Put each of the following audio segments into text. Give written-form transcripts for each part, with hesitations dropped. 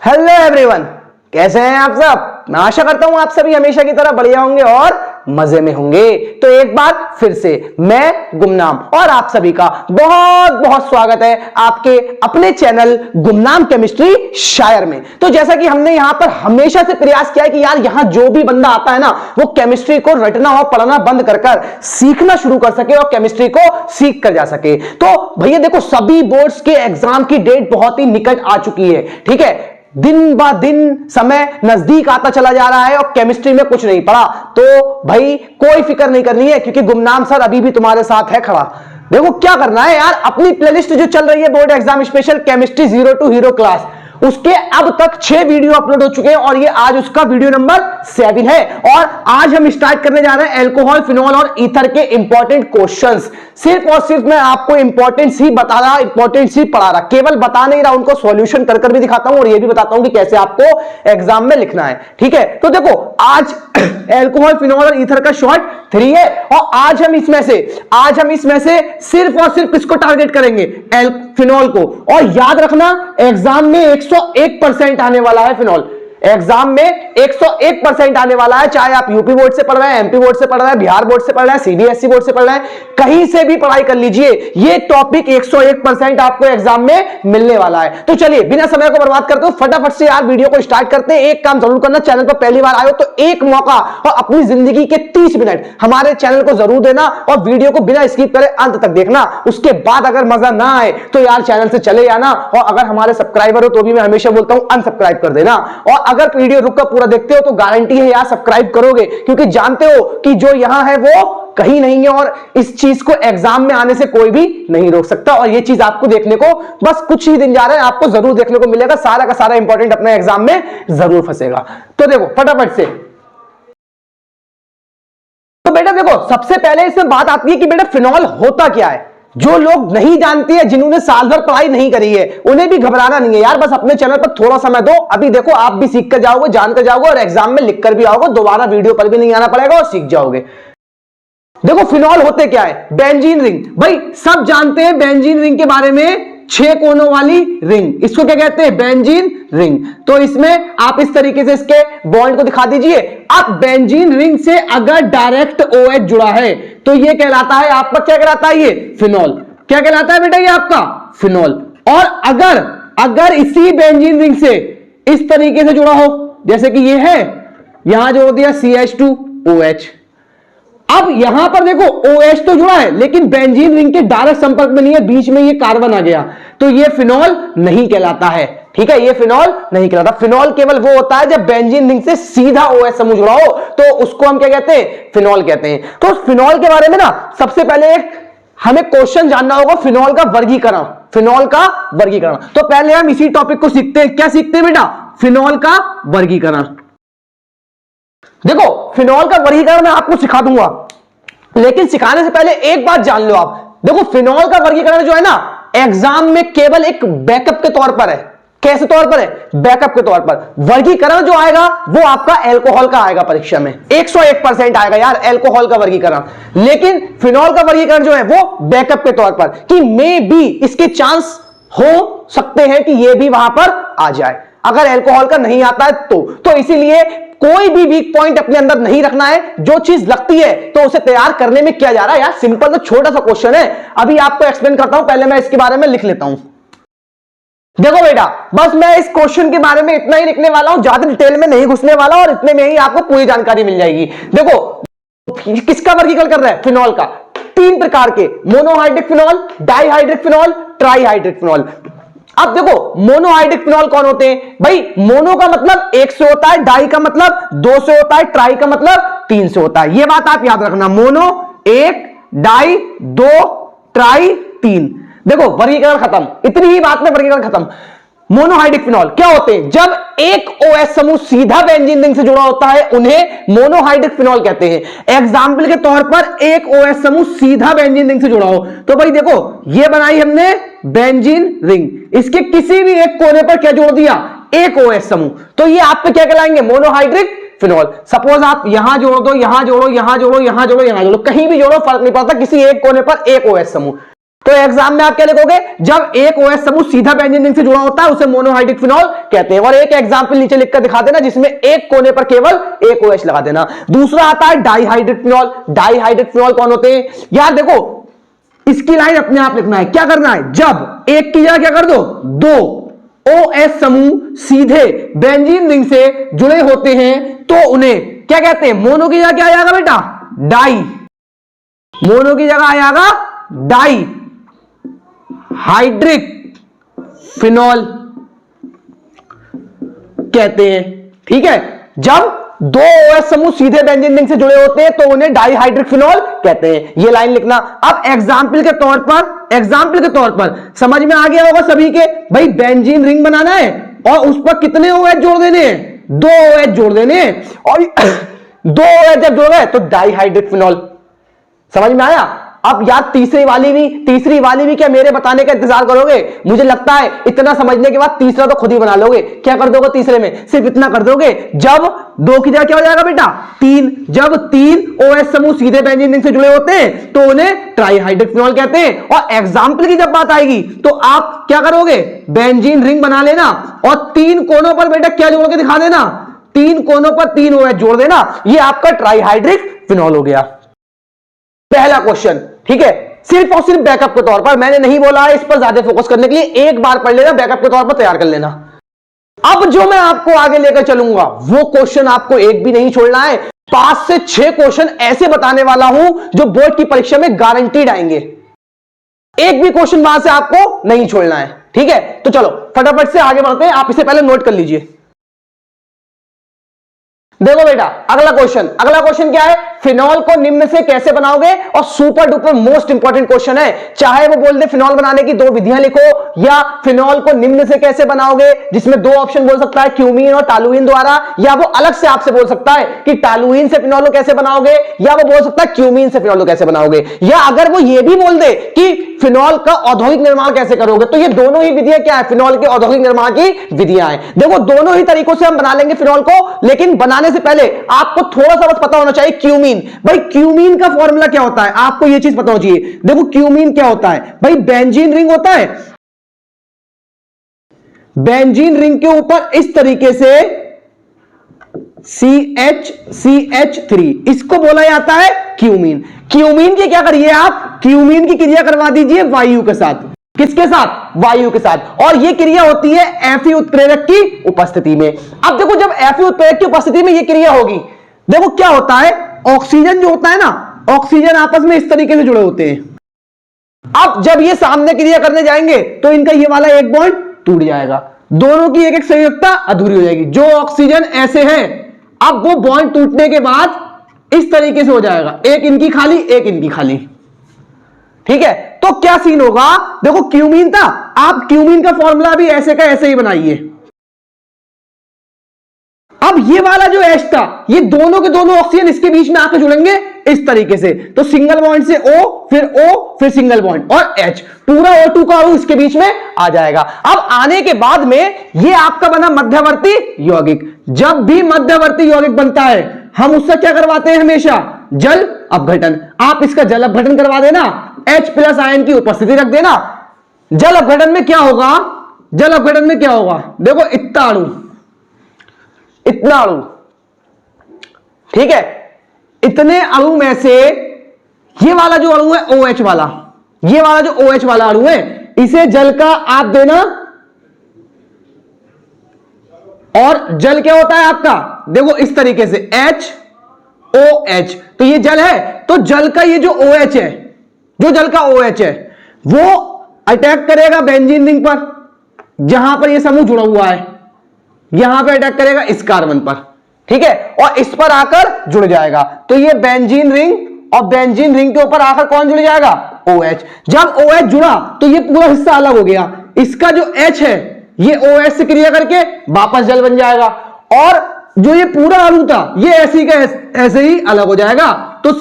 Hello everyone, कैसे हैं आप सब। मैं आशा करता हूं आप सभी हमेशा की तरह बढ़िया होंगे और मजे में होंगे। तो एक बार फिर से मैं गुमनाम और आप सभी का बहुत बहुत स्वागत है आपके अपने चैनल गुमनाम केमिस्ट्री शायर में। तो जैसा कि हमने यहां पर हमेशा से प्रयास किया है कि यार यहां जो भी बंदा आता है ना वो केमिस्ट्री को रटना और पढ़ना बंद कर सीखना शुरू कर सके और केमिस्ट्री को सीख कर जा सके। तो भैया देखो, सभी बोर्ड्स के एग्जाम की डेट बहुत ही निकट आ चुकी है। ठीक है, दिन ब दिन समय नजदीक आता चला जा रहा है और केमिस्ट्री में कुछ नहीं पढ़ा तो भाई कोई फिक्र नहीं करनी है, क्योंकि गुमनाम सर अभी भी तुम्हारे साथ है खड़ा। देखो क्या करना है यार, अपनी प्लेलिस्ट जो चल रही है board exam special chemistry 0 to hero class, उसके अब तक 6 वीडियो अपलोड हो चुके हैं और ये आज उसका वीडियो नंबर 7 है। और आज हम स्टार्ट करने जा रहे हैं अल्कोहल, फिनॉल और ईथर के इंपॉर्टेंट क्वेश्चंस। सिर्फ और सिर्फ मैं आपको इंपॉर्टेंस ही बता रहा, इंपॉर्टेंस ही पढ़ा रहा, केवल बता नहीं रहा, उनको सॉल्यूशन कर भी दिखाता हूं और ये भी बताता हूं कि कैसे आपको एग्जाम में लिखना है। ठीक है, तो देखो आज अल्कोहल, फिनॉल और ईथर का शॉर्ट 3 है और आज हम इसमें से सिर्फ और सिर्फ किसको टारगेट करेंगे, फिनॉल को। और याद रखना एग्जाम में 101% आने वाला है फिनॉल। एग्जाम में 101% आने वाला है, चाहे आप यूपी बोर्ड से पढ़ रहे हैं, एमपी बोर्ड से पढ़ रहे हैं, बिहार बोर्ड से पढ़ रहे हैं, सीबीएसई बोर्ड से पढ़ रहे हैं, कहीं से भी पढ़ाई कर लीजिए, ये टॉपिक 101% आपको एग्जाम में मिलने वाला है। तो चलिए बिना समय को बर्बाद करते हुए फटाफट से यार वीडियो को स्टार्ट करते हैं। एक काम जरूर करना, चैनल पर पहली बार आए हो तो एक मौका और अपनी जिंदगी के 30 मिनट हमारे चैनल को जरूर देना और वीडियो को बिना स्किप करे अंत तक देखना। उसके बाद अगर मजा ना आए तो यार चैनल से चले जाना, और अगर हमारे सब्सक्राइबर हो तो भी मैं हमेशा बोलता हूं अनसब्सक्राइब कर देना। और अगर वीडियो रुक कर पूरा देखते हो तो गारंटी है यार सब्सक्राइब करोगे, क्योंकि जानते हो कि जो यहां है वो कहीं नहीं है और इस चीज को एग्जाम में आने से कोई भी नहीं रोक सकता। और ये चीज आपको देखने को बस कुछ ही दिन जा रहे हैं, आपको जरूर देखने को मिलेगा, सारा का सारा इंपॉर्टेंट अपने एग्जाम में जरूर फंसेगा। तो देखो फटाफट से, तो बेटा देखो सबसे पहले इसमें बात आती है कि बेटा फिनॉल होता क्या है। जो लोग नहीं जानते हैं, जिन्होंने साल भर पढ़ाई नहीं करी है, उन्हें भी घबराना नहीं है यार, बस अपने चैनल पर थोड़ा समय दो। अभी देखो आप भी सीख कर जाओगे, जान कर जाओगे और एग्जाम में लिख कर भी आओगे, दोबारा वीडियो पर भी नहीं आना पड़ेगा और सीख जाओगे। देखो फिनॉल होते क्या है, बेंजीन रिंग। भाई सब जानते हैं बेंजीन रिंग के बारे में, 6 कोनों वाली रिंग, इसको क्या कहते हैं, बेंजीन रिंग। तो इसमें आप इस तरीके से इसके बॉन्ड को दिखा दीजिए। अब बेंजीन रिंग से अगर डायरेक्ट OH जुड़ा है तो ये कहलाता है आपका, क्या कहलाता है, ये फिनॉल। क्या कहलाता है बेटा, ये आपका फिनॉल। और अगर इसी बेंजीन रिंग से इस तरीके से जुड़ा हो, जैसे कि ये है, यहां जोड़ दिया CH2OH। अब यहां पर देखो OH तो जुड़ा है लेकिन बेंजीन रिंग के डायरेक्ट संपर्क में नहीं है, बीच में ये कार्बन आ गया, तो ये फिनॉल नहीं कहलाता है। ठीक है, ये फिनॉल नहीं कहलाता। फिनॉल केवल वो होता है जब बेंजीन रिंग से सीधा OH समूह जुड़ा हो, तो उसको हम क्या कहते हैं, फिनॉल कहते हैं। तो फिनॉल के बारे में ना सबसे पहले हमें क्वेश्चन जानना होगा, फिनॉल का वर्गीकरण। फिनॉल का वर्गीकरण, तो पहले हम इसी टॉपिक को सीखते हैं। क्या सीखते हैं बेटा, फिनॉल का वर्गीकरण। देखो फिनॉल का वर्गीकरण मैं आपको सिखा दूंगा, लेकिन सिखाने से पहले एक बात जान लो आप। देखो फिनॉल का वर्गीकरण जो है ना, एग्जाम में केवल एक बैकअप के तौर पर है। कैसे तौर पर है, बैकअप के तौर पर। वर्गीकरण जो आएगा वो आपका अल्कोहल का आएगा, परीक्षा में 101% आएगा यार अल्कोहल का वर्गीकरण। लेकिन फिनॉल का वर्गीकरण जो है वो बैकअप के तौर पर, कि मे बी इसके चांस हो सकते हैं कि ये भी वहां पर आ जाए अगर अल्कोहल का नहीं आता है तो इसीलिए कोई भी वीक पॉइंट अपने अंदर नहीं रखना है। जो चीज लगती है तो उसे तैयार करने में क्या जा रहा है यार, सिंपल तो छोटा सा क्वेश्चन है। अभी आपको एक्सप्लेन करता हूं, पहले मैं इसके बारे में लिख लेता हूं। देखो बेटा, बस मैं इस क्वेश्चन के बारे में इतना ही लिखने वाला हूं, ज्यादा डिटेल में नहीं घुसने वाला और इतने में ही आपको पूरी जानकारी मिल जाएगी। देखो किसका वर्गीकरण कर रहा है, फिनॉल का। 3 प्रकार के, monohydric phenol, dihydric phenol, trihydric phenol. अब देखो मोनोहाइड्रिक फिनॉल कौन होते हैं भाई, मोनो का मतलब 1 से होता है, डाई का मतलब 2 से होता है, ट्राई का मतलब 3 से होता है। यह बात आप याद रखना, मोनो 1, डाई 2, ट्राई 3। देखो वर्गीकरण खत्म, इतनी ही बात में वर्गीकरण खत्म। मोनोहाइड्रिक फिनॉल क्या होते हैं, जब एक OH समूह सीधा बेंजीन रिंग से जुड़ा होता है उन्हें मोनोहाइड्रिक फिनॉल कहते हैं। एग्जाम्पल के तौर पर एक OH समूह सीधा बेंजीन रिंग से जुड़ा हो, तो भाई देखो ये बनाई हमने बेंजीन रिंग, इसके किसी भी एक कोने पर क्या जोड़ दिया, एक OH समूह, तो ये आप पे क्या कहलाएंगे, मोनोहाइड्रिक फिनॉल। सपोज आप यहां जोड़ दो, यहां जोड़ो, यहां जोड़ो, यहां जोड़ो, यहां जोड़ो, कहीं भी जोड़ो फर्क नहीं पड़ता, किसी एक कोने पर एक OH समूह। तो एग्जाम में आप क्या लिखोगे, जब एक OH समूह सीधा बेंजीन रिंग से जुड़ा होता है उसे मोनोहाइड्रिक फिनॉल कहते हैं। और एक एग्जांपल नीचे लिखकर दिखा देना जिसमें एक कोने पर केवल एक OH लगा देना। दूसरा आता है डाइहाइड्रिक फिनॉल। डाइहाइड्रिक फिनॉल कौन होते हैं यार, देखो इसकी लाइन अपने आप लिखना है। क्या करना है, जब एक की जगह क्या कर दो, दो OH समूह सीधे बेंजीन रिंग से जुड़े होते हैं तो उन्हें क्या कहते हैं, मोनो की जगह क्या आ जाएगा बेटा, डाई। मोनो की जगह आ जाएगा डाई हाइड्रिक फिनॉल कहते हैं। ठीक है, जब दो OH समूह सीधे बेंजीन रिंग से जुड़े होते हैं तो उन्हें डाइहाइड्रिक फिनॉल कहते हैं। ये लाइन लिखना। अब एग्जाम्पल के तौर पर समझ में आ गया होगा सभी के, भाई बेंजीन रिंग बनाना है और उस पर कितने OH जोड़ देने हैं, दो OH जोड़ देने हैं, और दो OH जब जोड़ गए तो डाइहाइड्रिक फिनॉल। समझ में आया। अब यार तीसरी वाली भी क्या मेरे बताने का इंतजार करोगे, मुझे लगता है इतना समझने के बाद तीसरा तो खुद ही बना लोगे। क्या कर दोगे तीसरे में, सिर्फ इतना कर दोगे, जब दो की जगह क्या हो जाएगा बेटा, तीन। जब तीन OH समूह सीधे बेंजीन रिंग से जुड़े होते हैं तो उन्हें ट्राइहाइड्रिक फिनॉल कहते हैं। और एग्जाम्पल की जब बात आएगी तो आप क्या करोगे, बेंजीन रिंग बना लेना और तीन कोनों पर बेटा क्या जोड़ के दिखा देना, तीन कोनों पर तीन OH जोड़ देना, ये आपका ट्राइहाइड्रिक फिनॉल हो गया। पहला क्वेश्चन, ठीक है, सिर्फ और सिर्फ बैकअप के तौर पर, मैंने नहीं बोला है इस पर ज्यादा फोकस करने के लिए, एक बार पढ़ लेना, बैकअप के तौर पर तैयार कर लेना। अब जो मैं आपको आगे लेकर चलूंगा वो क्वेश्चन आपको एक भी नहीं छोड़ना है। 5 से 6 क्वेश्चन ऐसे बताने वाला हूं जो बोर्ड की परीक्षा में गारंटीड आएंगे, एक भी क्वेश्चन वहां से आपको नहीं छोड़ना है। ठीक है, तो चलो फटाफट से आगे बढ़ते हैं, आप इसे पहले नोट कर लीजिए। देखो बेटा अगला क्वेश्चन क्या है, फिनॉल को निम्न से कैसे बनाओगे, और super duper most important question है। चाहे वो बोल दे फिनॉल बनाने की 2 विधियां लिखो, या फिनॉल को निम्न से कैसे बनाओगे, जिसमें 2 ऑप्शन बोल सकता है, क्यूमीन और टालुइन द्वारा, या वो अलग से आपसे बोल सकता है कि टालुइन से फिनॉल को कैसे बनाओगे, या वो बोल सकता है क्यूमीन से फिनॉल को कैसे बनाओगे, या अगर वो ये भी बोल दे कि फिनॉल का औद्योगिक निर्माण कैसे करोगे, तो ये दोनों ही विधियां क्या है, फिनॉल के औद्योगिक निर्माण की विधियां हैं। देखो दोनों ही तरीकों से हम बना लेंगे फिनॉल को, लेकिन बनाने से पहले आपको थोड़ा सा बस पता होना चाहिए क्यूमीन। भाई क्यूमीन का फॉर्मूला क्या होता है, आपको यह चीज पता होनी चाहिए। देखो क्यूमीन क्या होता है, भाई बेंजीन रिंग होता है, बेंजीन रिंग के ऊपर इस तरीके से CH3, इसको बोला जाता है क्यूमीन। क्यूमीन की क्या करिए आप, क्यूमीन की क्रिया करवा दीजिए वायु के साथ। किसके साथ, वायु के साथ, और यह क्रिया होती है Fe उत्प्रेरक की उपस्थिति में। अब देखो जब Fe उत्प्रेरक की उपस्थिति में यह क्रिया होगी, देखो क्या होता है, ऑक्सीजन जो होता है ना, ऑक्सीजन आपस में इस तरीके से जुड़े होते हैं। अब जब ये सामने क्रिया करने जाएंगे तो इनका ये वाला एक बॉन्ड टूट जाएगा, दोनों की एक एक संयोजकता अधूरी हो जाएगी। जो ऑक्सीजन ऐसे है, अब वो बॉन्ड टूटने के बाद इस तरीके से हो जाएगा, एक इनकी खाली एक इनकी खाली। ठीक है, तो क्या सीन होगा, देखो क्यूमीन था, आप क्यूमीन का फॉर्मूला भी ऐसे का ऐसे ही बनाइए। अब ये वाला जो H था, ये दोनों के दोनों ऑक्सीजन इसके बीच में आकर जुड़ेंगे इस तरीके से, तो सिंगल बॉन्ड से O फिर सिंगल बॉन्ड और H, पूरा O2 का अणु इसके बीच में आ जाएगा। अब आने के बाद में ये आपका बना मध्यवर्ती यौगिक। जब भी मध्यवर्ती यौगिक बनता है हम उससे क्या करवाते हैं, हमेशा जल अपघटन। आप इसका जल अपघटन करवा देना, H+ आयन की उपस्थिति रख देना। जल अपघटन में क्या होगा, जल अपघटन में क्या होगा, देखो इतना अणु, ठीक है, इतने अणु में से ये वाला जो अणु है OH वाला, ये वाला जो OH वाला अणु है, इसे जल का आप देना, और जल क्या होता है आपका, देखो इस तरीके से HOH, तो ये जल है, तो जल का ये जो OH है, जो जल का OH है वो अटैक करेगा बेंजीन रिंग पर, जहां पर ये समूह जुड़ा हुआ है, यहां पे अटैक करेगा इस कार्बन पर, ठीक है, और इस पर आकर जुड़ जाएगा। तो ये बेंजीन रिंग, और बेंजीन रिंग के ऊपर आकर कौन जुड़ जाएगा, OH। जब OH जुड़ा तो ये पूरा हिस्सा अलग हो गया, इसका जो H है ये OH से क्रिया करके वापस जल बन जाएगा, और जो ये पूरा अणु था ये ऐसे का ऐसे ही अलग हो जाएगा, तो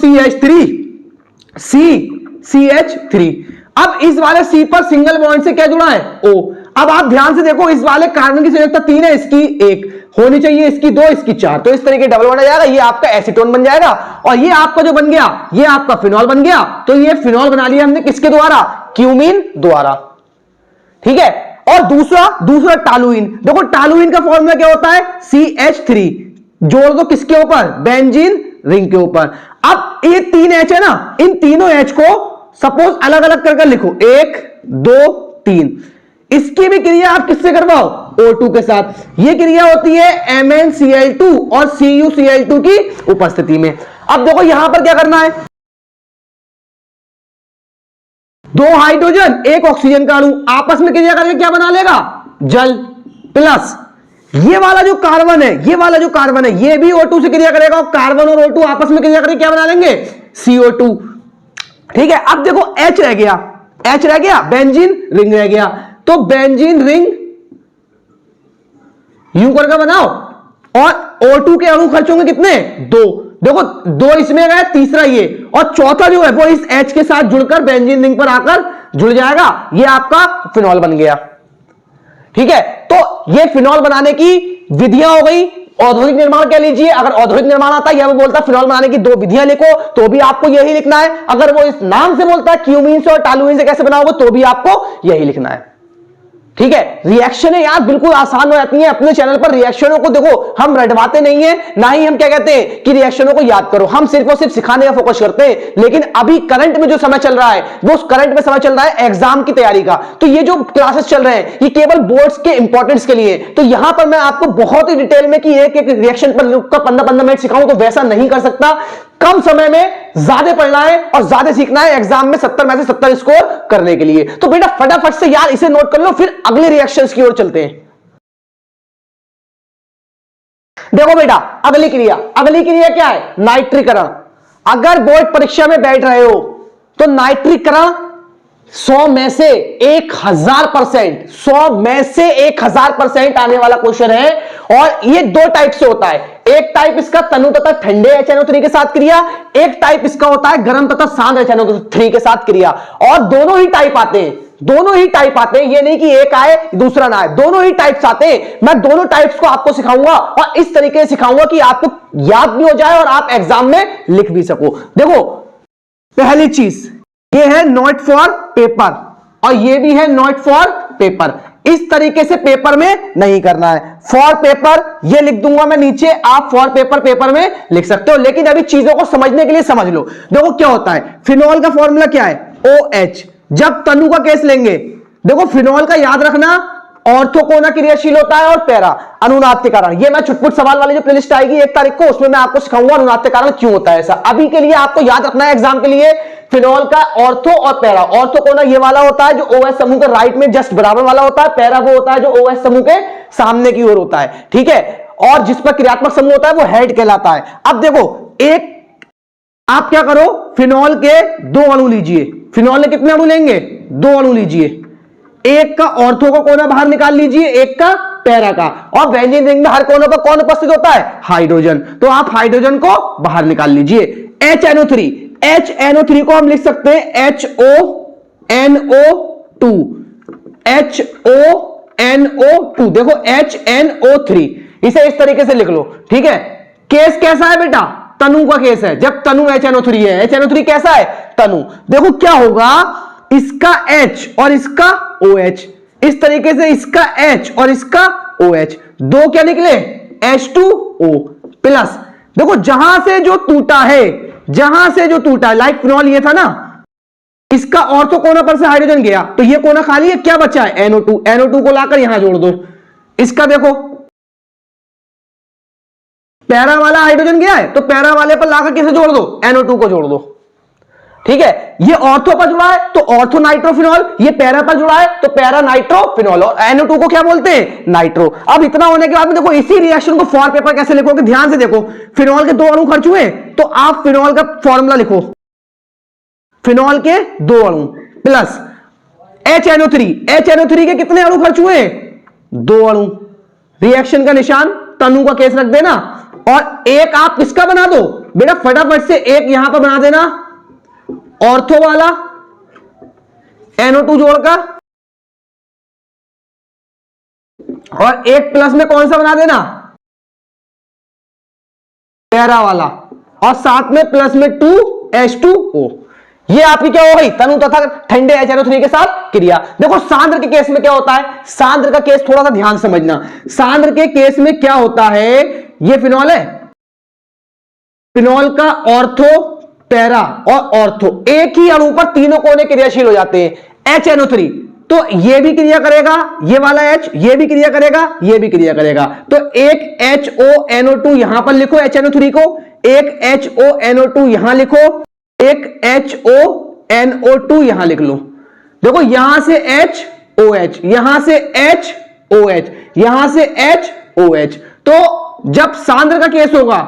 CH3। अब इस वाले C पर सिंगल बॉन्ड से क्या जुड़ा है, O। अब आप ध्यान से देखो, इस वाले कार्बन की संयोजकता 3 है, इसकी 1, होनी चाहिए इसकी 2 इसकी 4, तो इस तरीके डबल बॉन्ड आ जाएगा, ये आपका एसीटोन बन जाएगा। और ये आपका जो बन गया ये आपका फिनॉल बन गया। तो ये फिनॉल बना लिया हमने किसके द्वारा, क्यूमीन द्वारा, ठीक है। और दूसरा टालुइन, देखो टालुइन का फॉर्मूला क्या होता है, CH3, जोड़ दो किसके ऊपर, बेंजीन रिंग के ऊपर। अब ये 3 H है ना, इन तीनों H को सपोज अलग अलग करके लिखो, 1 2 3, इसकी भी क्रिया आप किससे करवाओ, O2 के साथ। ये क्रिया होती है MnCl2 और CuCl2 की उपस्थिति में। अब देखो यहां पर क्या करना है, 2 हाइड्रोजन 1 ऑक्सीजन का अणु आपस में क्रिया करके क्या बना लेगा, जल, प्लस ये वाला जो कार्बन है, ये भी O2 से क्रिया करेगा, और कार्बन और O2 आपस में क्रिया करके क्या बना लेंगे, CO2, ठीक है। अब देखो H रह गया, बेंजीन रिंग रह गया, तो बेंजीन रिंग यूं करके बनाओ, और O2 के अणु खर्च होंगे कितने, 2, देखो 2 इसमें गए, तीसरा ये, और चौथा जो है वो इस H के साथ जुड़कर बेंजीन रिंग पर आकर जुड़ जाएगा, ये आपका फिनॉल बन गया, ठीक है। तो ये फिनॉल बनाने की विधियां हो गई। औद्योगिक निर्माण कह लीजिए, अगर औद्योगिक निर्माण आता है या वो बोलता है फिनॉल बनाने की 2 विधियां लिखो, तो भी आपको यही लिखना है। अगर वो इस नाम से बोलता है क्यूमीन से और टालुइन से कैसे बनाओगे, तो भी आपको यही लिखना है, ठीक है। रिएक्शन है यार बिल्कुल आसान हो जाती है। अपने चैनल पर रिएक्शनों को देखो हम रटवाते नहीं है, ना ही हम क्या कहते हैं कि रिएक्शनों को याद करो, हम सिर्फ और सिर्फ सिखाने का फोकस करते हैं। लेकिन अभी करंट में जो समय चल रहा है, वो उस करंट में समय चल रहा है एग्जाम की तैयारी का। तो ये जो क्लासेस चल रहे हैं ये केवल बोर्ड्स के इंपॉर्टेंस के लिए। तो यहां पर मैं आपको बहुत ही डिटेल में कि एक रिएक्शन पर 15-15 मिनट सिखाऊं, तो वैसा नहीं कर सकता। कम समय में ज्यादा पढ़ना है और ज्यादा सीखना है एग्जाम में 70 में से 70 स्कोर करने के लिए। तो बेटा फटाफट से यार इसे नोट कर लो, फिर अगले रिएक्शंस की ओर चलते हैं। देखो बेटा अगली क्रिया क्या है, नाइट्रीकरण। अगर बोर्ड परीक्षा में बैठ रहे हो तो नाइट्रीकरण 100 में से 1000%, 100 में से 1000% आने वाला क्वेश्चन है। और ये 2 टाइप से होता है, एक टाइप इसका तनु तथा ठंडे HNO3 के साथ क्रिया, एक टाइप इसका होता है गर्म तथा शांत HNO3 के साथ क्रिया। और दोनों ही टाइप आते हैं, ये नहीं कि एक आए दूसरा ना आए, दोनों ही टाइप्स आते हैं। मैं दोनों टाइप्स को आपको सिखाऊंगा और इस तरीके से सिखाऊंगा कि आपको याद भी हो जाए और आप एग्जाम में लिख भी सको। देखो पहली चीज ये है नोट फॉर पेपर, और ये भी है नोट फॉर पेपर। इस तरीके से पेपर में नहीं करना है। फॉर पेपर ये लिख दूंगा मैं नीचे, आप फॉर पेपर में लिख सकते हो। लेकिन अभी चीजों को समझने के लिए समझ लो। देखो क्या होता है, फिनॉल का फॉर्मूला क्या है, OH। जब तनु का केस लेंगे, देखो फिनॉल का याद रखना, ऑर्थोकोना क्रियाशील होता है और पैरा अनुनाद के कारण। ये मैं छुटपुट सवाल वाली जो प्लेलिस्ट आएगी 1 तारीख को, उसमें मैं आपको सिखाऊंगा अनुनाद के कारण क्यों होता है ऐसा। अभी के लिए आपको याद रखना है एग्जाम के लिए फिनॉल का ऑर्थो और पैरा। ऑर्थोकोना ये वाला होता है जो OH समूह के राइट में जस्ट बराबर वाला होता है, पैरा वो होता है जो OH समूह के सामने की ओर होता है, ठीक है। और जिस पर क्रियात्मक समूह होता है वो हेड कहलाता है। अब देखो एक आप क्या करो, फिनॉल के 2 अणु लीजिए। फिनॉल के कितने अणु लेंगे, 2 अणु लीजिए। एक का ऑर्थो का कोना बाहर निकाल लीजिए, एक का पैरा का। और बेंजीन रिंग में हर कोने पर कौन उपस्थित होता है, हाइड्रोजन। तो आप हाइड्रोजन को बाहर निकाल लीजिए। HNO3 को हम लिख सकते हैं HONO2, HONO2। देखो HNO3 इसे इस तरीके से लिख लो, ठीक है। केस कैसा है बेटा, तनु का केस है। जब तनु HNO3 है, HNO3 कैसा है, तनु। देखो क्या होगा, इसका H और इसका OH, इस तरीके से इसका H और इसका OH, 2 क्या निकले, H2O प्लस। देखो जहां से जो टूटा है, लाइक फिनॉल ये था ना, इसका ऑर्थो कोना पर से हाइड्रोजन गया तो ये कोना खाली है, क्या बचा है, NO2 को लाकर यहां जोड़ दो। इसका देखो पैरा वाला हाइड्रोजन गया है तो पैरा वाले पर लाकर किसे जोड़ दो, NO2 को जोड़ दो, ठीक है। ये ऑर्थो पर जुड़ा है तो ऑर्थो नाइट्रोफिनॉल, ये पैरा पर जुड़ा है तो पैरा नाइट्रोफिनॉल, और NO2 को क्या बोलते हैं, नाइट्रो। अब इतना होने के बाद में देखो इसी रिएक्शन को फॉर पेपर कैसे लिखोगे, ध्यान से देखो। फिनॉल के 2 अणु खर्च हुए तो आप फिनॉल का फॉर्मूला लिखो, फिनॉल के 2 अणु प्लस HNO3 के कितने अणु खर्च हुए, 2 अणु। रिएक्शन का निशान तनु का केस रख देना, और एक आप किसका बना दो बेटा, फटाफट से एक यहां पर बना देना ऑर्थो वाला NO2 जोड़कर, और एक प्लस में कौन सा बना देना, पैरा वाला, और साथ में प्लस में 2H2O। ये आपकी क्या हो गई, तनु तथा ठंडे HNO3 के साथ क्रिया। देखो सांद्र के केस में क्या होता है, सांद्र का केस थोड़ा सा ध्यान समझना। सांद्र के केस में क्या होता है, ये फिनॉल है, फिनॉल का ऑर्थो, पैरा और ऑर्थो एक ही अणु पर तीनों कोने क्रियाशील हो जाते हैं। HNO3 तो ये भी क्रिया करेगा, ये वाला H ये भी क्रिया करेगा, ये भी क्रिया करेगा। तो एक HONO2 यहां पर लिखो HNO3 को, एक HONO2 यहां लिखो, एक HONO2 यहां लिख लो। देखो यहां से HOH, यहां से HOH, यहां से HOH। तो जब सांद्र का केस होगा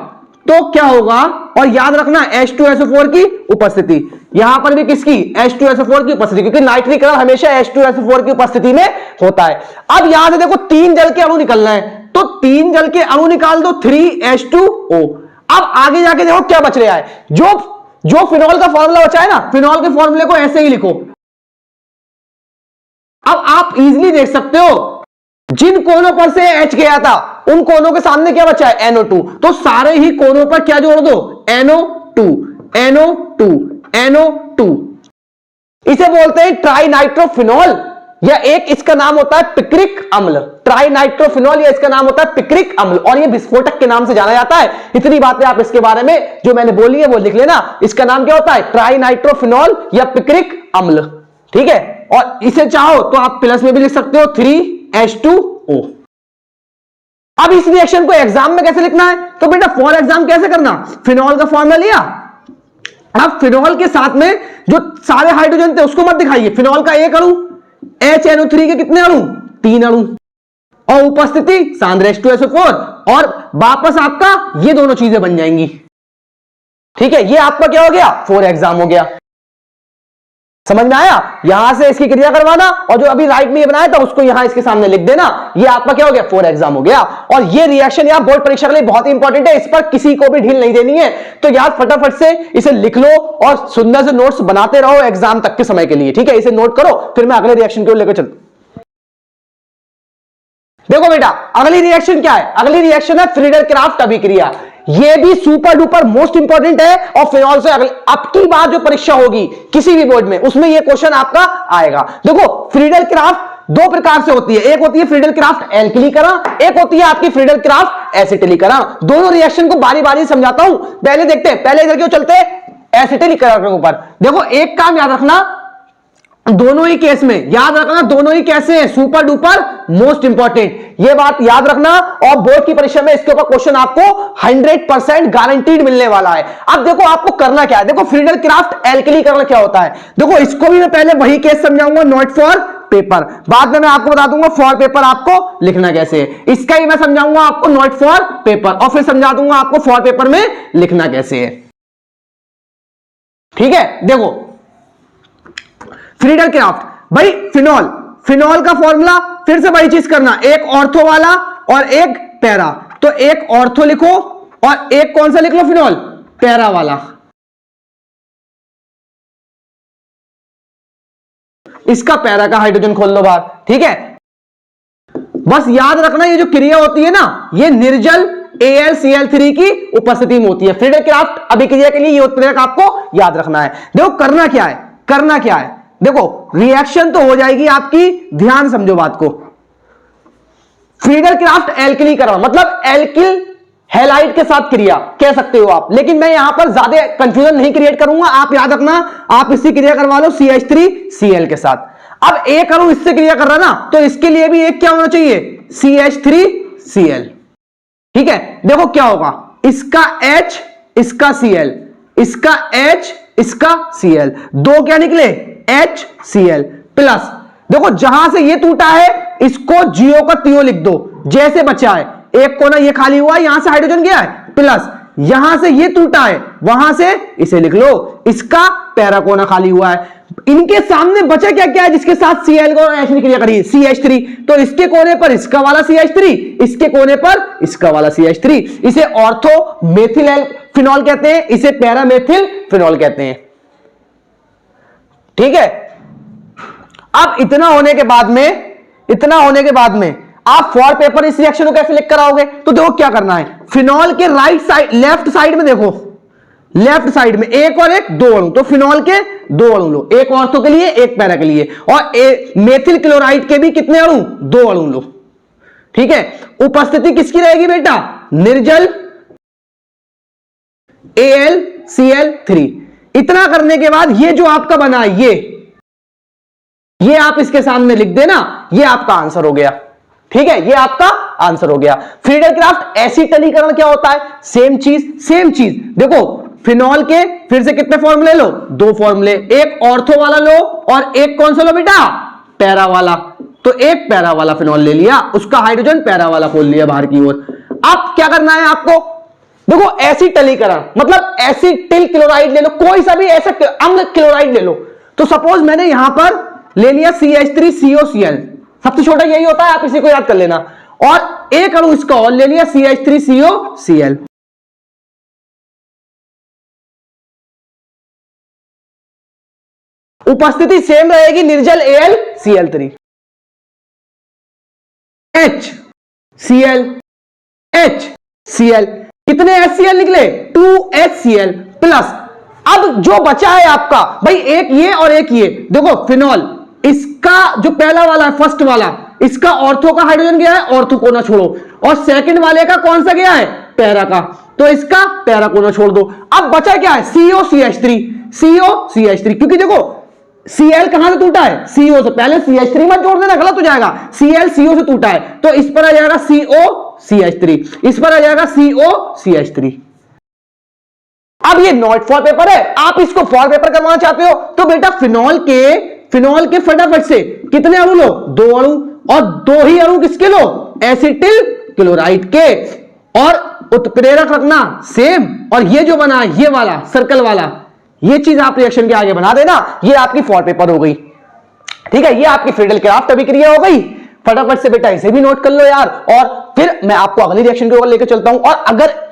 तो क्या होगा, और याद रखना H2SO4 की उपस्थिति, यहां पर भी किसकी, H2SO4 की उपस्थिति, क्योंकि नाइट्रिक कलर हमेशा H2SO4 की उपस्थिति में होता है। अब यहां से देखो 3 जल के अणु निकलना है, तो 3 जल के अणु निकाल दो, 3H2O। अब आगे जाके देखो क्या बच रहा है, जो फिनॉल का फॉर्मूला बचा है ना, फिनॉल के फॉर्मूले को ऐसे ही लिखो। अब आप इजीली देख सकते हो जिन कोनों पर से H गया था उन कोनों के सामने क्या बचा है, NO2। तो सारे ही कोनों पर क्या जोड़ दो, NO2, NO2, NO2। इसे बोलते हैं ट्राइनाइट्रोफिनॉल, या एक इसका नाम होता है पिक्रिक अम्ल। ट्राइनाइट्रोफिनॉल या इसका नाम होता है पिक्रिक अम्ल, और ये विस्फोटक के नाम से जाना जाता है। इतनी बातें आप इसके बारे में जो मैंने बोली है वो लिख लेना। इसका नाम क्या होता है, ट्राइनाइट्रोफिनॉल या पिक्रिक अम्ल, ठीक है। और इसे चाहो तो आप प्लस में भी लिख सकते हो, 3H2O। अब इस रिएक्शन को एग्जाम में कैसे लिखना है, तो बेटा फॉर एग्जाम कैसे करना, फिनॉल का फॉर्मूला लिया, अब फिनॉल के साथ में जो सारे हाइड्रोजन थे उसको मत दिखाइए, फिनॉल का एक अणु, HNO3 के कितने अणु, 3 अणु, और उपस्थिति सांद्र H2SO4, और वापस आपका ये दोनों चीजें बन जाएंगी, ठीक है। ये आपका क्या हो गया, फॉर एग्जाम हो गया। समझ में आया, यहां से इसकी क्रिया करवाना, और जो अभी राइट में ये बनाया था उसको यहां इसके सामने लिख देना। ये आपका क्या हो गया, फॉर एग्जाम हो गया। और ये रिएक्शन यार बोर्ड परीक्षा के लिए बहुत इंपॉर्टेंट है, इस पर किसी को भी ढील नहीं देनी है। तो यार फटाफट से इसे लिख लो और सुंदर से नोट्स बनाते रहो एग्जाम तक के समय के लिए, ठीक है। इसे नोट करो, फिर मैं अगले रिएक्शन को लेकर चलता। देखो बेटा अगली रिएक्शन क्या है, अगली रिएक्शन है फ्रीडल क्राफ्ट अभिक्रिया। ये भी सुपर डुपर मोस्ट इंपॉर्टेंट है, और फिनॉल से अगली अब की बार जो परीक्षा होगी किसी भी बोर्ड में उसमें ये क्वेश्चन आपका आएगा। देखो फ्रीडल क्राफ्ट दो प्रकार से होती है, एक होती है फ्रीडल क्राफ्ट एल्किलीकरण, एक होती है आपकी फ्रीडल क्राफ्ट एसिटिलीकरण। दोनों रिएक्शन को बारी बारी समझाता हूं, पहले देखते हैं, पहले इधर क्यों चलते हैं, एसिटिलीकरण के ऊपर। देखो एक काम याद रखना, दोनों ही केस में याद रखना, दोनों ही कैसे हैं, सुपर डुपर मोस्ट इंपॉर्टेंट, ये बात याद रखना। और बोर्ड की परीक्षा में इसके ऊपर क्वेश्चन आपको 100% गारंटीड मिलने वाला है। अब देखो आपको करना क्या है, देखो फ्रीडल क्राफ्ट एल्किलीकरण क्या होता है, देखो इसको भी मैं पहले वही केस समझाऊंगा, नॉट फॉर पेपर, बाद में मैं आपको बता दूंगा फॉर पेपर आपको लिखना कैसे है। इसका ही मैं समझाऊंगा आपको नॉट फॉर पेपर, और फिर समझा दूंगा आपको फॉर पेपर में लिखना कैसे है, ठीक है। देखो फ्रीडल क्राफ्ट, भाई फिनॉल, फिनॉल का फॉर्मूला फिर से वही चीज करना, एक ऑर्थो वाला और एक पैरा। तो एक ऑर्थो लिखो और एक कौन सा लिख लो, फिनॉल पैरा वाला। इसका पैरा का हाइड्रोजन खोल लो बाहर, ठीक है। बस याद रखना ये जो क्रिया होती है ना, ये निर्जल AlCl3 की उपस्थिति में होती है। फ्रीडल क्राफ्ट अभिक्रिया के लिए ये उत्प्रेरक आपको याद रखना है। देखो करना क्या है, करना क्या है, देखो रिएक्शन तो हो जाएगी आपकी, ध्यान समझो बात को। फ्रीडल क्राफ्ट एल्किलीकरण मतलब एल्किल हैलाइड के साथ क्रिया कह सकते हो आप, लेकिन मैं यहां पर ज्यादा कंफ्यूजन नहीं क्रिएट करूंगा, आप याद रखना, आप इसकी क्रिया करवा लो CH3Cl के साथ। अब एक अणु इससे क्रिया कर रहा ना, तो इसके लिए भी एक क्या होना चाहिए, CH3Cl, ठीक है। देखो क्या होगा, इसका H इसका Cl, इसका H इसका Cl, दो क्या निकले HCl प्लस। देखो जहां से ये टूटा है इसको जियो का तियो लिख दो, जैसे बचा है एक कोना ये खाली हुआ है, यहां से हाइड्रोजन गया है, प्लस यहां से ये टूटा है वहां से इसे लिख लो, इसका पैरा कोना खाली हुआ है। इनके सामने बचा क्या क्या है जिसके साथ Cl को H ने क्रिया करी, CH3। तो इसके कोने पर इसका वाला CH3, इसके कोने पर इसका वाला CH3। इसे ऑर्थो मेथिल फिनॉल कहते हैं, इसे पैरा मेथिल फिनॉल कहते हैं, ठीक है। अब इतना होने के बाद में आप फॉर पेपर इस रिएक्शन को कैसे लिख कर आओगे, तो देखो क्या करना है, फिनॉल के राइट साइड, लेफ्ट साइड में देखो, लेफ्ट साइड में एक और एक, दो अणु, तो फिनॉल के दो अणु लो, एक ऑर्थो के लिए एक पैरा के लिए, और मेथिल क्लोराइड के भी कितने अणु, दो अणु लो। ठीक है, उपस्थिति किसकी रहेगी बेटा, निर्जल AlCl3। इतना करने के बाद ये जो आपका बना है, ये आप इसके सामने लिख देना, ये आपका आंसर हो गया। ठीक है, ये आपका आंसर हो गया। फ्रीडलक्राफ्ट एसिटलीकरण क्या होता है, सेम चीज। देखो फिनॉल के फिर से कितने फॉर्मूले लो, दो फॉर्मूले, एक ऑर्थो वाला लो और एक कौन सा लो बेटा, पैरा वाला। तो एक पैरा वाला फिनॉल ले लिया, उसका हाइड्रोजन पैरा वाला खोल लिया बाहर की ओर। अब क्या करना है आपको, देखो एसिटलीकरण मतलब एसिटिल क्लोराइड ले लो, कोई सा भी ऐसा अम्ल क्लोराइड ले लो। तो सपोज मैंने यहां पर ले लिया CH3COCl, सबसे छोटा यही होता है, आप इसी को याद कर लेना, और एक अणु इसका और ले लिया CH3COCl। उपस्थिति सेम रहेगी, निर्जल AlCl3, HCl, कितने HCl निकले, 2HCl प्लस। अब जो बचा है आपका भाई, एक ये और एक ये, देखो फिनॉल, इसका जो पहला वाला है, फर्स्ट वाला, इसका ऑर्थो का हाइड्रोजन गया है, ऑर्थो को ना छोड़ो, और सेकंड वाले का कौन सा गया है, पैरा का, तो इसका पैरा को ना छोड़ दो। अब बचा क्या है, COCH3, क्योंकि देखो Cl कहां से टूटा है, CO से, पहले CH3 मत जोड़ देना, गलत हो जाएगा, Cl CO से टूटा है, तो इस पर आ जाएगा COCH3, इस पर आ जाएगा COCH3। अब ये नॉट फॉर पेपर है, आप इसको फॉर पेपर करवाना चाहते हो, तो बेटा फिनॉल के फटाफट से कितने अणु लो, दो अणु, और दो ही अणु किसके लो, एसिटिल क्लोराइड के, और उत्प्रेरक रखना सेम, और ये जो बना है ये वाला सर्कल वाला, ये चीज आप रिएक्शन के आगे बना देना, ये आपकी फॉर पेपर हो गई। ठीक है, ये आपकी फ्रीडलक्राफ्ट अभिक्रिया हो गई। फटाफट से बेटा इसे भी नोट कर लो यार, और फिर मैं आपको अगली रिएक्शन के ऊपर लेकर चलता हूं। और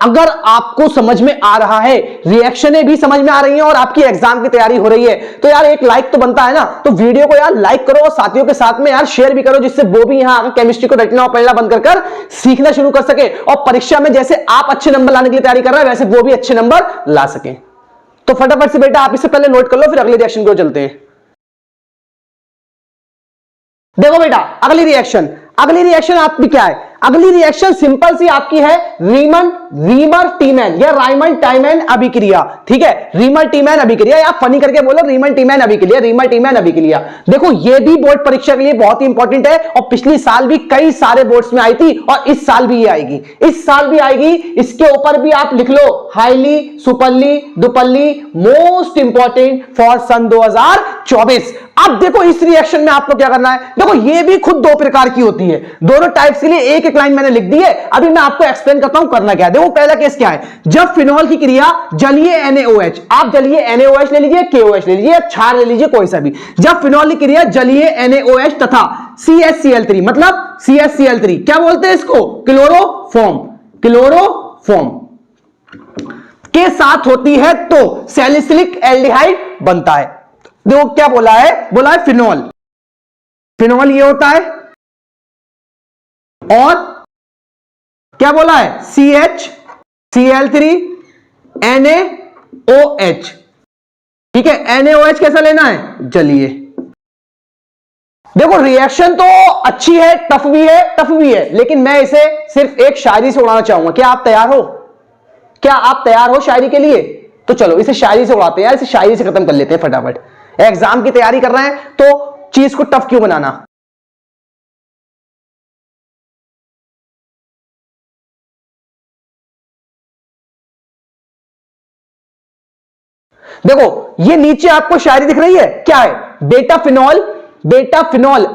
अगर आपको समझ में आ रहा है, रिएक्शनें भी समझ में आ रही हैं और आपकी एग्जाम की तैयारी हो रही है, तो यार एक लाइक तो बनता है ना, तो वीडियो को यार लाइक करो और साथियों के साथ में यार शेयर भी करो, जिससे वो भी यहां आकर केमिस्ट्री को रटना और पढ़ना बंद कर सीखना शुरू कर सके, और परीक्षा में जैसे आप अच्छे नंबर लाने के लिए तैयारी कर रहे हैं, वैसे वो भी अच्छे नंबर ला सके। तो फटाफट से बेटा आप इससे पहले नोट कर लो, फिर अगले रिएक्शन को चलते हैं। देखो बेटा अगली रिएक्शन आपकी क्या है, अगली रिएक्शन सिंपल सी आपकी है, रीमर टीमैन या राइमन टाइमैन अभिक्रिया। ठीक है, रीमर टीमैन अभिक्रिया, या फनी करके बोलो रीमन टीमैन अभिक्रिया। देखो ये भी बोर्ड परीक्षा के लिए बहुत ही इंपॉर्टेंट है, और पिछली साल भी कई सारे बोर्ड्स में आई थी, और इस साल भी ये आएगी, इसके ऊपर भी आप लिख लो, हाईली सुपरली दुपल्ली मोस्ट इंपॉर्टेंट फॉर सन 2024। अब देखो इस रिएक्शन में आपको क्या करना है, देखो ये भी खुद दो प्रकार की होती है, दोनों टाइप्स के लिए एक एक लाइन मैंने लिख दी है। अभी मैं आपको एक्सप्लेन करता हूं करना क्या है। देखो पहला केस क्या है, जब फिनॉल की क्रिया जलीय NaOH, आप जलीय NaOH ले लीजिए, KOH ले लीजिए, क्षार ले लीजिए, कोई सा भी, जब फिनॉल की क्रिया जलीय NaOH तथा CHCl3 मतलब CHCl3 क्या बोलते हैं इसको, क्लोरोफॉर्म के साथ होती है तो सैलिसिलिक एल्डिहाइड बनता है। देखो क्या बोला है फिनॉल ये होता है, और क्या बोला है CHCl3 NaOH। ठीक है, NaOH कैसा लेना है, जलीय। देखो रिएक्शन तो अच्छी है, टफ भी है, लेकिन मैं इसे सिर्फ एक शायरी से उड़ाना चाहूंगा। क्या आप तैयार हो शायरी के लिए? तो चलो इसे शायरी से उड़ाते हैं यार, इसे शायरी से खत्म कर लेते हैं फटाफट। एग्जाम की तैयारी कर रहे हैं तो चीज को टफ क्यों बनाना। देखो ये नीचे आपको शायरी दिख रही है, क्या है, बेटा फिनॉल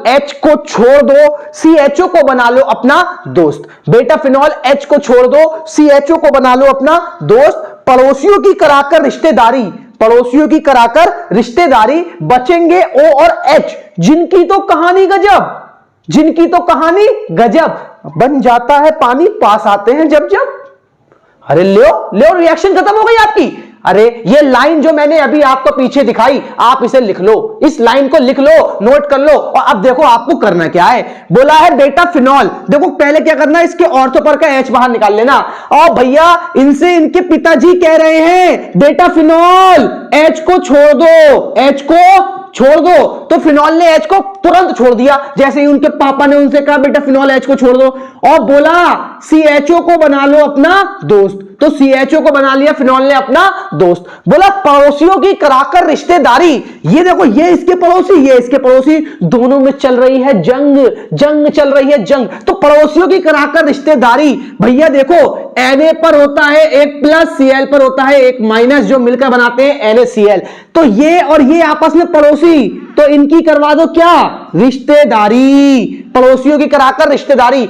H को छोड़ दो, CHO को बना लो अपना दोस्त। बेटा फिनॉल H को छोड़ दो, CHO को बना लो अपना दोस्त। पड़ोसियों की कराकर रिश्तेदारी, बचेंगे O और H, जिनकी तो कहानी गजब, बन जाता है पानी पास आते हैं जब। अरे लो रिएक्शन खत्म हो गई आपकी। अरे ये लाइन जो मैंने अभी आपको पीछे दिखाई, आप इसे लिख लो, इस लाइन को लिख लो, नोट कर लो। और अब देखो आपको करना क्या है, बोला है बेटा फिनॉल। देखो पहले क्या करना है, इसके ऑर्थो पर का एच बाहर निकाल लेना। और भैया इनसे इनके पिताजी कह रहे हैं बेटा फिनॉल एच को छोड़ दो, एच को छोड़ दो। तो फिनॉल ने एच को तुरंत छोड़ दिया, जैसे ही उनके पापा ने उनसे कहा बेटा फिनॉल एच को छोड़ दो, और बोला CHO को बना लो अपना दोस्त। तो CHO को बना लिया फिनॉल ने अपना दोस्त। बोला पड़ोसियों की कराकर रिश्तेदारी, ये देखो ये इसके पड़ोसी, ये इसके पड़ोसी, दोनों में चल रही है जंग, जंग चल रही है जंग। तो पड़ोसियों की कराकर रिश्तेदारी, भैया देखो Na पर होता है एक प्लस, Cl पर होता है एक माइनस, जो मिलकर बनाते हैं NaCl। तो ये और ये आपस में पड़ोसी, तो इनकी करवा दो क्या, रिश्तेदारी, पड़ोसियों की कराकर रिश्तेदारी।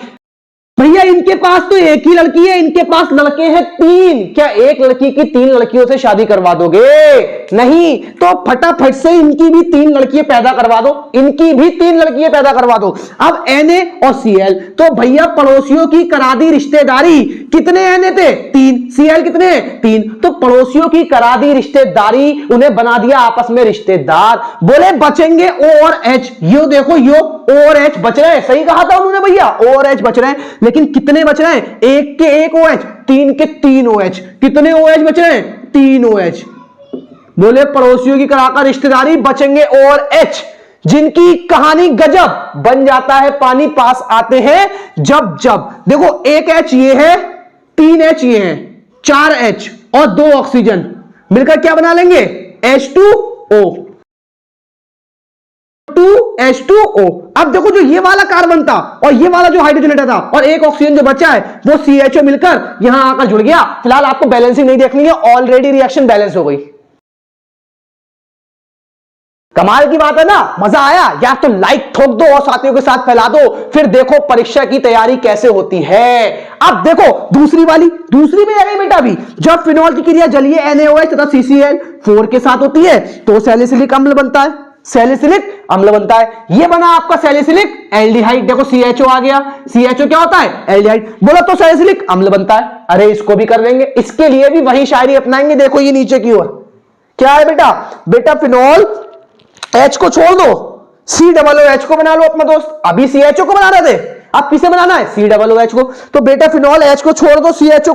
भैया इनके पास तो एक ही लड़की है, इनके पास लड़के हैं 3, क्या एक लड़की की 3 लड़कियों से शादी करवा दोगे? नहीं, तो फटाफट से इनकी भी 3 लड़कियां पैदा करवा दो, इनकी भी 3 लड़कियां पैदा करवा दो। अब Na और Cl, तो भैया पड़ोसियों की करा दी रिश्तेदारी। कितने Na थे? 3, Cl कितने? 3। तो पड़ोसियों की करा दी रिश्तेदारी, उन्हें बना दिया आपस में रिश्तेदार। बोले बचेंगे O और H, यो देखो यो O और H बच रहे हैं, सही कहा था उन्होंने भैया, O और H बच रहे हैं। लेकिन कितने बच रहे हैं? एक के एक OH, 3 के 3 OH। कितने OH बच रहे हैं? 3 OH। बोले पड़ोसियों की कराकर रिश्तेदारी, बचेंगे O और H, जिनकी कहानी गजब, बन जाता है पानी पास आते हैं जब जब। देखो एक H ये है, 3 H ये है, 4 H और 2 ऑक्सीजन मिलकर क्या बना लेंगे? H2O, 2H2O। अब देखो जो ये वाला कार्बन था और ये वाला जो हाइड्रोजन एटम था और एक ऑक्सीजन जो बचा है वो CHO मिलकर यहां आकर जुड़ गया। फिलहाल आपको बैलेंसिंग नहीं देखनी है, ऑलरेडी रिएक्शन बैलेंस हो गई। कमाल की बात है ना, मजा आया यार? तो लाइक ठोक दो और साथियों के साथ फैला दो, फिर देखो परीक्षा की तैयारी कैसे होती है। अब देखो दूसरी वाली, दूसरी में आ गई बेटा भी, जब फिनॉल की क्रिया जलीय NaOH तथा CCl4 के साथ होती है तो सैलिसिलिक अम्ल बनता है, सैलिसिलिक अम्ल बनता है। ये बना आपका सैलिसिलिक एल्डिहाइड। देखो CHO आ गया, CHO क्या होता है? एल्डिहाइड। बोला तो सैलिसिलिक अम्ल बनता है। अरे इसको भी कर देंगे, इसके लिए भी वही शायरी अपनाएंगे। देखो ये नीचे की ओर क्या है बेटा, बेटा फिनॉल H को छोड़ दो, COOH को बना लो अपना दोस्त। अभी CHO को बना रहे थे, अब किसे बनाना है? COOH को। तो बेटा फिनॉल H को छोड़ दो, COOH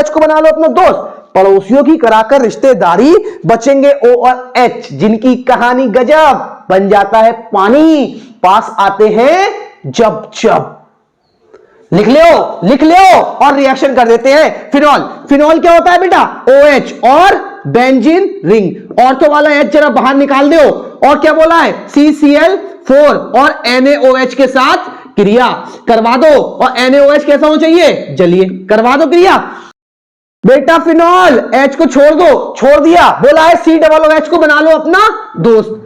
को बना लो अपना दोस्त। पड़ोसियों की कराकर रिश्तेदारी, बचेंगे O और H, जिनकी कहानी गजब, बन जाता है पानी पास आते हैं जब जब। लिख लो और रिएक्शन कर देते हैं। फिनॉल, फिनॉल क्या होता है बेटा? OH और बेंजीन रिंग। ऑर्थो वाला H जरा बाहर निकाल दो। और क्या बोला है? CCl4 और NaOH के साथ क्रिया करवा दो। और NaOH कैसा होना चाहिए? जलीय। करवा दो क्रिया। बेटा फिनॉल H को छोड़ दो, छोड़ दिया। बोला है COOH को बना लो अपना दोस्त।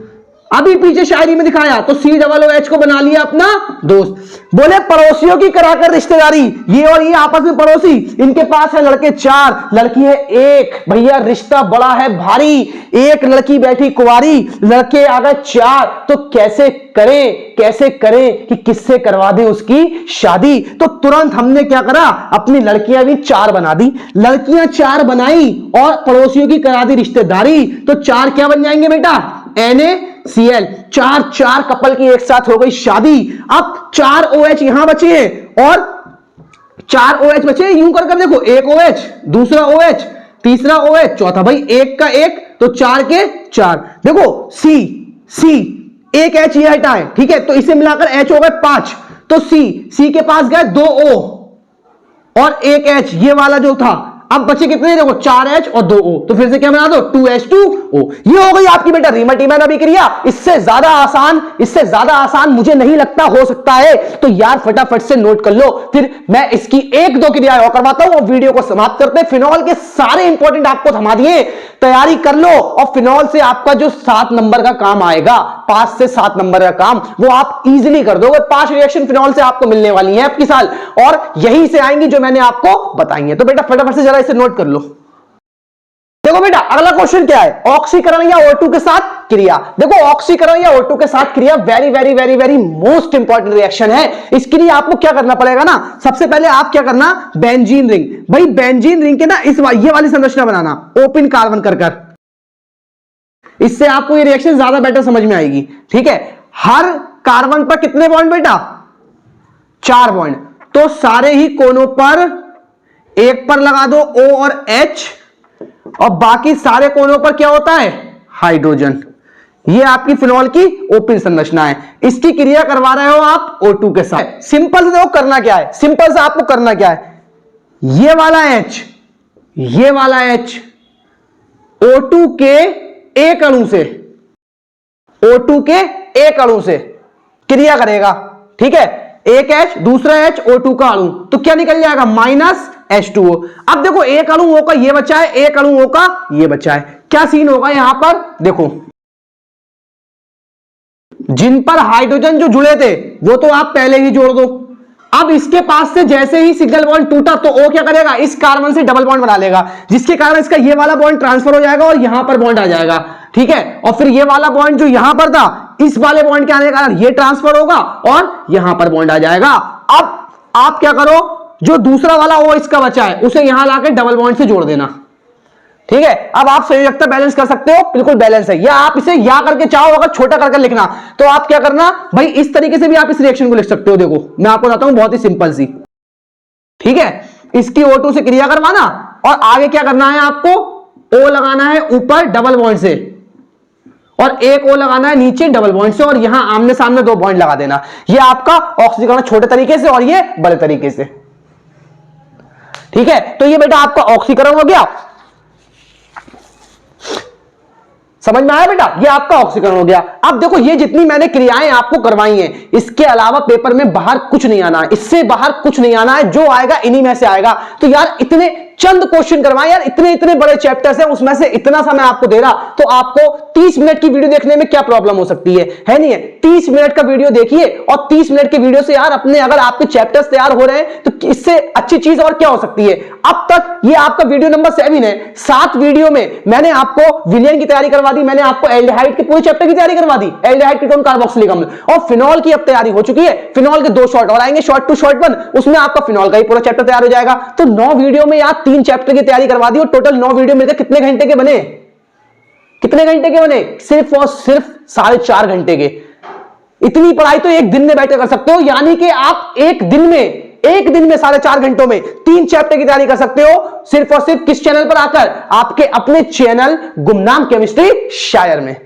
अभी पीछे शायरी में दिखाया तो COOH को बना लिया अपना दोस्त। बोले पड़ोसियों की कराकर रिश्तेदारी, ये और ये आपस में पड़ोसी, इनके पास है लड़के 4, लड़की है 1। भैया रिश्ता बड़ा है भारी, एक लड़की बैठी कुंवारी, लड़के आ गए 4। तो कैसे करें कि किससे करवा दें उसकी शादी? तो तुरंत हमने क्या करा, अपनी लड़कियां भी 4 बना दी। लड़कियां 4 बनाई और पड़ोसियों की करा दी रिश्तेदारी। तो 4 क्या बन जाएंगे बेटा? NaCl। 4 कपल की एक साथ हो गई शादी। अब 4 OH यहां बचे हैं और 4 OH बचे, यूं कर देखो, एक OH, दूसरा OH, तीसरा OH, चौथा भाई एक का एक, तो 4 के 4। देखो C एक H ये हटा है, ठीक है, तो इसे मिलाकर H हो गए 5। तो C के पास गए 2 O और एक H, ये वाला जो था। अब बचे कितने? देखो 4H और 2O, तो फिर से क्या बना दो? 2H2O। ये हो गई आपकी बेटा रीमैटिमैन अभिक्रिया। इससे ज्यादा आसान मुझे नहीं लगता हो सकता है। तो यार फटाफट से नोट कर लो, फिर मैं इसकी 1-2 क्रियाएं और करवाता हूं और वीडियो को समाप्त करते हैं। फिनॉल के सारे इंपॉर्टेंट आपको थमा दिए, तैयारी कर लो। और फिनॉल से आपका जो 7 नंबर का काम आएगा, 5 से 7 नंबर का काम, वो आप इजीली कर दोगे। 5 रिएक्शन फिनॉल से आपको मिलने वाली है आपकी साल, और यहीं से आएंगी जो मैंने आपको बताई है। तो बेटा फटाफट से जरा इसे नोट कर लो। देखो देखो बेटा अगला क्वेश्चन क्या है, ऑक्सीकरण या O2 के साथ क्रिया। देखो ऑक्सीकरण या O2 के साथ क्रिया very very very very most important reaction है। इसके लिए आपको क्या करना पड़ेगा ना, सबसे पहले आप क्या करना, बेंजीन रिंग, भाई बेंजीन रिंग के ना ये वाली संरचना बनाना ओपन कार्बन कर, इससे आपको ये रिएक्शन ज्यादा बेटर समझ में आएगी। ठीक है, हर कार्बन पर कितने बॉन्ड बेटा, 4 बॉन्ड, तो सारे ही कोनों पर एक पर लगा दो O और H, और बाकी सारे कोनों पर क्या होता है, हाइड्रोजन। ये आपकी फिनॉल की ओपन संरचना है, इसकी क्रिया करवा रहे हो आप O2 के साथ। सिंपल से देखो करना क्या है, सिंपल से आपको करना क्या है, ये वाला H, ये वाला H O2 के एक अणु से, O2 के एक अणु से क्रिया करेगा। ठीक है, एक H दूसरा H O2 का अणु, तो क्या निकल जाएगा, माइनस H2O। अब देखो एक अणु O का ये बचा है, एक अणु O का ये बचा है, क्या सीन होगा यहां पर, देखो जिन पर हाइड्रोजन जो जुड़े थे वो तो आप पहले ही जोड़ दो। अब इसके पास से जैसे ही सिंगल बॉन्ड टूटा तो O क्या करेगा, इस कार्बन से डबल बॉन्ड बना लेगा, जिसके कारण इसका ये वाला बॉन्ड ट्रांसफर हो जाएगा और यहां पर बॉन्ड आ जाएगा। ठीक है, और फिर ये वाला बॉन्ड जो यहां पर था, इस वाले बॉन्ड के आने के कारण ये ट्रांसफर होगा और यहां पर बॉन्ड आ जाएगा। अब आप क्या करो, जो दूसरा वाला O इसका बचा है उसे यहां लाके डबल बॉन्ड से जोड़ देना। ठीक है, अब आप संयोजकता बैलेंस कर सकते हो, बिल्कुल बैलेंस है, या आप इसे या करके चाहो अगर छोटा करके लिखना तो आप क्या करना भाई, इस तरीके से भी आप इस रिएक्शन को लिख सकते हो। देखो मैं आपको बताता हूं, बहुत ही सिंपल सी। ठीक है, इसकी O2 से क्रिया करवाना और आगे क्या करना है, आपको O लगाना है ऊपर डबल बॉन्ड से और एक O लगाना है नीचे डबल बॉन्ड से, और यहां आमने सामने 2 बॉन्ड लगा देना। यह आपका ऑक्सीकरण छोटे तरीके से और ये बड़े तरीके से। ठीक है, तो ये बेटा आपका ऑक्सीकरण हो गया, समझ में आया बेटा, ये आपका ऑक्सीकरण हो गया। अब देखो ये जितनी मैंने क्रियाएं आपको करवाई हैं, इसके अलावा पेपर में बाहर कुछ नहीं आना है, इससे बाहर कुछ नहीं आना है, जो आएगा इन्हीं में से आएगा। तो यार इतने चंद क्वेश्चन करवाए यार, इतने इतने बड़े चैप्टर्स हैं, उसमें से इतना समय आपको दे रहा, तो आपको 30 मिनट की वीडियो देखने में क्या प्रॉब्लम हो सकती है नहीं है। 30 मिनट का वीडियो देखिए और 30 मिनट के वीडियो से यार अपने अगर आपके चैप्टर्स तैयार हो रहे हैं तो इससे अच्छी चीज और क्या हो सकती है। अब तक ये आपका वीडियो नंबर 7 है, 7 वीडियो में मैंने आपको विलियन की तैयारी करवा दी, मैंने आपको एल्डिहाइड के पूरे चैप्टर की तैयारी करवा दी, एल्डिहाइड कीटोन कार्बोक्सिलिक अम्ल, और फिनॉल की अब तैयारी हो चुकी है। फिनॉल के 2 शॉर्ट और आएंगे, शॉर्ट 2 शॉर्ट 1, उसमें आपका फिनॉल का ही पूरा चैप्टर तैयार हो जाएगा। तो 9 वीडियो में यार 3 चैप्टर की तैयारी करवा दी और टोटल 9 वीडियो मिलकर कितने घंटे के बने, कितने घंटे के बने, सिर्फ और सिर्फ 4.5 घंटे के। इतनी पढ़ाई तो एक दिन में बैठकर कर सकते हो, यानी कि आप एक दिन में 4.5 घंटों में 3 चैप्टर की तैयारी कर सकते हो, सिर्फ और सिर्फ किस चैनल पर आकर, आपके अपने चैनल गुमनाम केमिस्ट्री शायर में,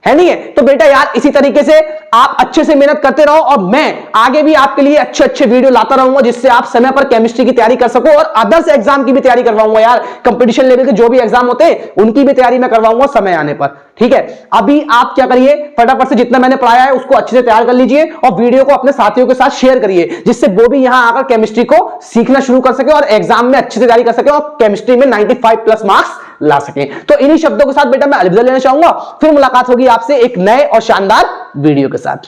है नहीं है। तो बेटा यार इसी तरीके से आप अच्छे से मेहनत करते रहो और मैं आगे भी आपके लिए अच्छे अच्छे वीडियो लाता रहूंगा, जिससे आप समय पर केमिस्ट्री की तैयारी कर सको और अदर्स एग्जाम की भी तैयारी करवाऊंगा यार, कंपटीशन लेवल के जो भी एग्जाम होते हैं उनकी भी तैयारी मैं करवाऊंगा समय आने पर। ठीक है, अभी आप क्या करिए, फटाफट से जितना मैंने पढ़ाया है उसको अच्छे से तैयार कर लीजिए और वीडियो को अपने साथियों के साथ शेयर करिए, जिससे वो भी यहां आकर केमिस्ट्री को सीखना शुरू कर सके और एग्जाम में अच्छे से तैयारी कर सके और केमिस्ट्री में 95+ मार्क्स ला सके। तो इन्हीं शब्दों के साथ बेटा मैं अलविदा लेना चाहूंगा, फिर मुलाकात होगी आपसे एक नए और शानदार वीडियो के साथ।